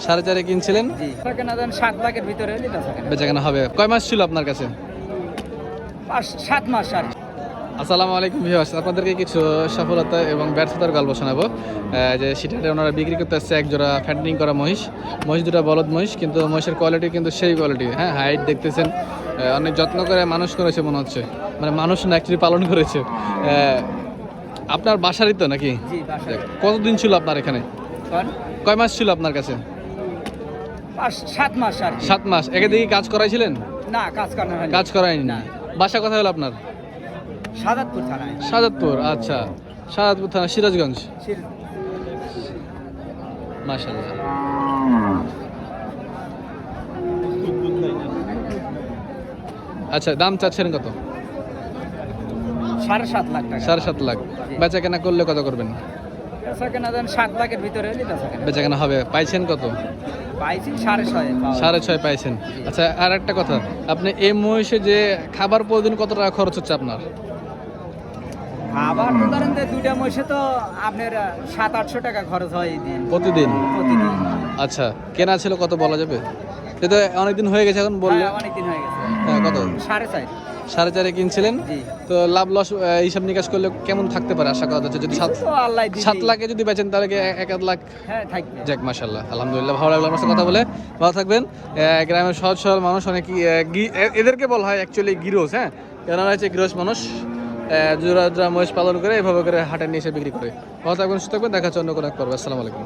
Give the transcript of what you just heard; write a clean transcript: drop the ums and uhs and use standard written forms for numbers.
4.5 কিনছিলেন, জি কেনা দেন 7 লাখের ভিতরে বেচাকেনা হবে। কয় মাস ছিল আপনার কাছে? 7 মাস আর আসসালামু আলাইকুম ভিউয়ার্স, আপনাদেরকে কিছু সফলতা এবং ব্যর্থতার গল্প শোনাবো। যে সেটাতে ওনারা বিক্রি করতে আসছে এক জোড়া ফ্যাটেনিং করা মহিষ দুটা বলদ মহিষ, কিন্তু মহিষের কোয়ালিটি কিন্তু সেই কোয়ালিটি। হ্যাঁ, হাইট দেখতেছেন, অনেক যত্ন করে মানুষ করেছে মনে হচ্ছে, মানে মানুষ না অ্যাকচুয়ালি পালন করেছে। আপনার বাসারই তো নাকি? জি বাসা। কতদিন ছিল আপনার এখানে? কয় মাস ছিল আপনার কাছে? 7 মাস আর 7 মাস। একে দেখি কাজ করাইছিলেন? না, কাজ করানো হয়নি। কাজ করায়নি। না। বাসা কোথায় হলো আপনার? সাদাতপুর থানায়। সাজাদপুর, আচ্ছা। সাজাদপুর থানা, সিরাজগঞ্জ। মাশাআল্লাহ। আচ্ছা, দাম চাচ্ছেন কত? 7.5 লাখ টাকা। 7.5 লাখ। বেচা কেনা করলে কত করবেন? বেচা কেনা দেন 7 লাখের ভিতরে বেচা কেনা হবে। পাইছেন কত? পাইছি 6.5। 6.5 পাইছেন। আচ্ছা, আর একটা কথা, আপনি এই মহিষে যে খাবার প্রতিদিন কত টাকা খরচ হচ্ছে আপনার? আবার তো ধরেন যে দুইটা মহিষে তো আপনার 700-800 টাকা খরচ হয় এই দিন প্রতিদিন? প্রতিদিন। আচ্ছা, কেনা ছিল কত বলা যাবে? এটা অনেকদিন হয়ে গেছে, এখন বললে। হ্যাঁ, অনেক দিন হয়ে গেছে। হ্যাঁ, কত? 4.5। 4.5 কিনছিলেন, জি। তো লাভ লস হিসাব নিকাশ করলে কেমন থাকতে পারে আশা করা যাচ্ছে? যদি তো আল্লাহ দিবে। 7 লাখে যদি বেচেন তাহলে কি 1 লাখ? হ্যাঁ, থাকবে। যাক, মাশাআল্লাহ, আলহামদুলিল্লাহ, ভালো লাগলো আপনার সাথে কথা বলে। ভালো থাকবেন। গ্রামের সহজ সরল মানুষ, অনেক এদেরকে বলা হয় অ্যাকচুয়ালি গিরোস। হ্যাঁ, কেননা হচ্ছে গিরোস মানুষ, জোড়া জোড়া মহিষ পালন করে এভাবে করে হাটে নিয়ে এসে বিক্রি করে। ভালো থাকবেন, সুস্থ থাকবেন, দেখা হচ্ছে অন্য কোনো এক পর্বে। আসসালামু আলাইকুম।